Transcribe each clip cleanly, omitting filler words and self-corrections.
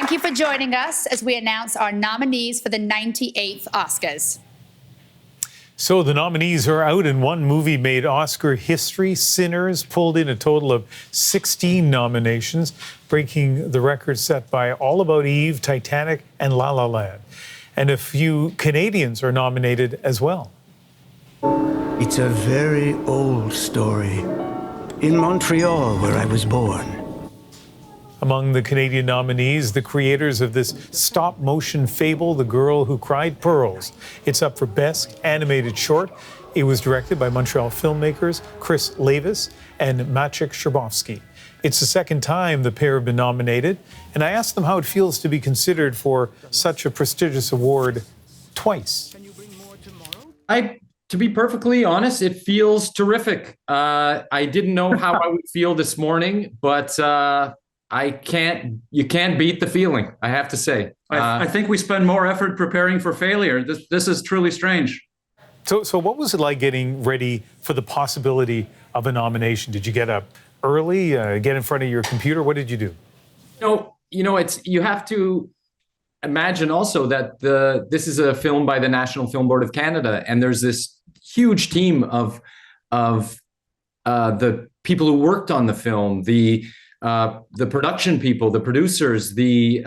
Thank you for joining us as we announce our nominees for the 98th Oscars. So the nominees are out, and one movie made Oscar history. Sinners pulled in a total of 16 nominations, breaking the record set by All About Eve, Titanic, and La La Land. And a few Canadians are nominated as well. It's a very old story. In Montreal, where I was born. Among the Canadian nominees, the creators of this stop-motion fable, The Girl Who Cried Pearls. It's up for Best Animated Short. It was directed by Montreal filmmakers Chris Lavis and Maciek Szczerbowski. It's the second time the pair have been nominated, and I asked them how it feels to be considered for such a prestigious award twice. To be perfectly honest, it feels terrific. I didn't know how I would feel this morning, but you can't beat the feeling, I have to say. I think we spend more effort preparing for failure. This is truly strange. So what was it like getting ready for the possibility of a nomination? Did you get up early, get in front of your computer? What did you do? You have to imagine also that this is a film by the National Film Board of Canada, and there's this huge team of the people who worked on the film, the production people, the producers, the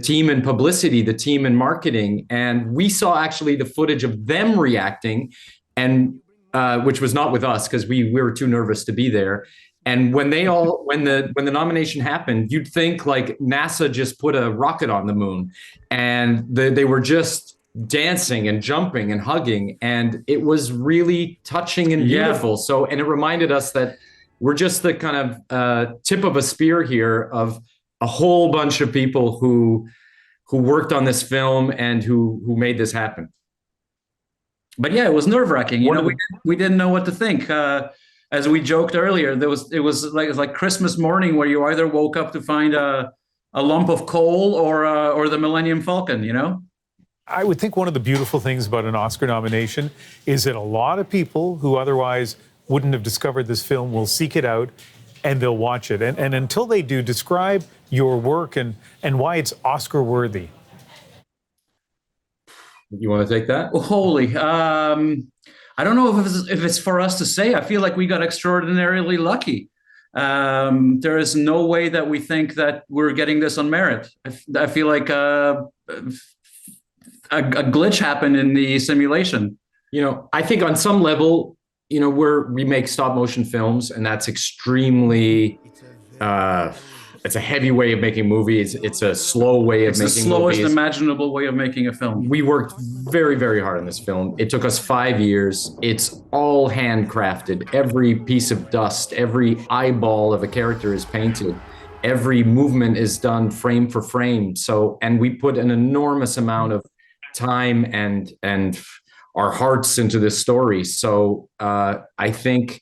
team in publicity, the team in marketing, and we saw actually the footage of them reacting, and which was not with us because we were too nervous to be there. And when the nomination happened, you'd think like NASA just put a rocket on the moon, and they were just dancing and jumping and hugging, and it was really touching and beautiful. So, and it reminded us that we're just the kind of tip of a spear here of a whole bunch of people who worked on this film and who made this happen. But yeah, it was nerve-wracking. We didn't know what to think. As we joked earlier, it was like Christmas morning where you either woke up to find a lump of coal or the Millennium Falcon, you know? I would think one of the beautiful things about an Oscar nomination is that a lot of people who otherwise wouldn't have discovered this film will seek it out and they'll watch it. And until they do, describe your work and why it's Oscar worthy. You want to take that? Holy. I don't know if it's for us to say. I feel like we got extraordinarily lucky. There is no way that we think that we're getting this on merit. I feel like a glitch happened in the simulation. I think on some level, we make stop motion films, and that's extremely, it's a heavy way of making movies. It's a slow way of making movies. It's the slowest imaginable way of making a film. We worked very, very hard on this film. It took us 5 years. It's all handcrafted. Every piece of dust, every eyeball of a character is painted. Every movement is done frame for frame. And we put an enormous amount of time and our hearts into this story. So I think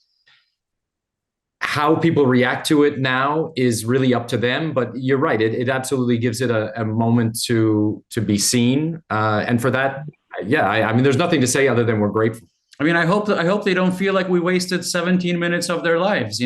how people react to it now is really up to them. But you're right; it absolutely gives it a moment to be seen. And for that, I mean, there's nothing to say other than we're grateful. I mean, I hope they don't feel like we wasted 17 minutes of their lives.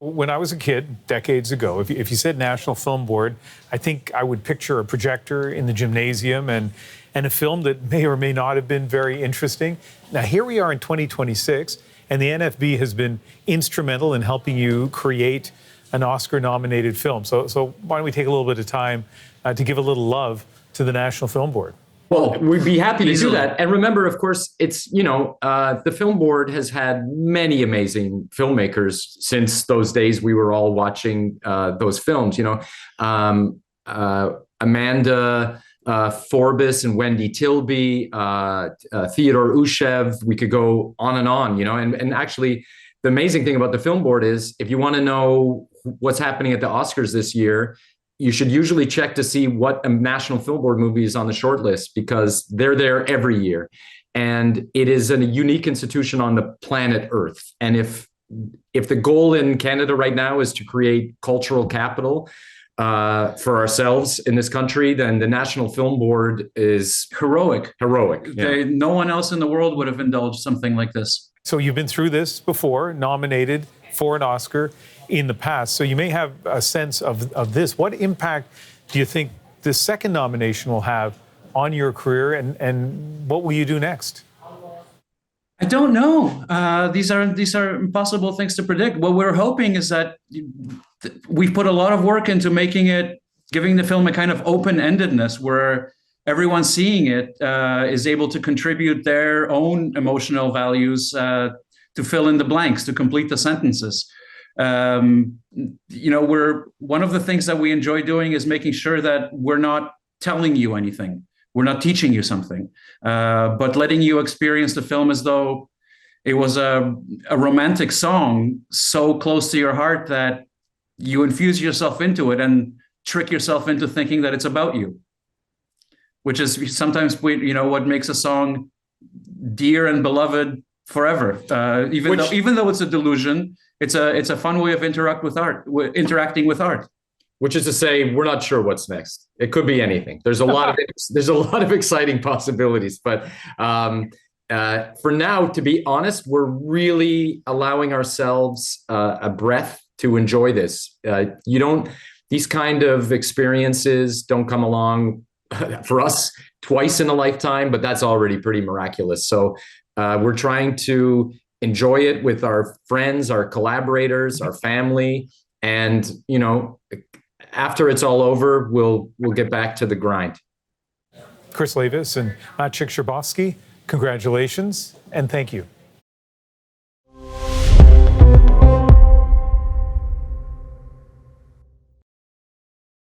When I was a kid, decades ago, if you said National Film Board, I think I would picture a projector in the gymnasium and a film that may or may not have been very interesting. Now, here we are in 2026, and the NFB has been instrumental in helping you create an Oscar-nominated film. So why don't we take a little bit of time to give a little love to the National Film Board? Well, we'd be happy to do that. And remember, of course, it's, the Film Board has had many amazing filmmakers since those days we were all watching those films, Amanda Forbes and Wendy Tilby, Theodore Ushev, we could go on and on, and actually the amazing thing about the Film Board is if you want to know what's happening at the Oscars this year, you should usually check to see what a National Film Board movie is on the short list because they're there every year. And it is a unique institution on the planet Earth. And if the goal in Canada right now is to create cultural capital for ourselves in this country, then the National Film Board is heroic. Yeah. No one else in the world would have indulged something like this. So you've been through this before, nominated for an Oscar. in the past. So you may have a sense of this. What impact do you think this second nomination will have on your career, and what will you do next? I don't know. These are impossible things to predict. What we're hoping is that we've put a lot of work into giving the film a kind of open-endedness where everyone seeing it is able to contribute their own emotional values to fill in the blanks, to complete the sentences. One of the things that we enjoy doing is making sure that we're not telling you anything. We're not teaching you something, but letting you experience the film as though it was a romantic song so close to your heart that you infuse yourself into it and trick yourself into thinking that it's about you, which is sometimes what makes a song dear and beloved forever. Even though it's a delusion, it's a fun way of interacting with art. Which is to say, we're not sure what's next. It could be anything. There's a lot of exciting possibilities. But for now, to be honest, we're really allowing ourselves a breath to enjoy this. These kind of experiences don't come along for us twice in a lifetime, but that's already pretty miraculous. So we're trying to enjoy it with our friends, our collaborators, our family, and after it's all over, we'll get back to the grind. Chris Lavis and Maciek Szczerbowski, congratulations and thank you.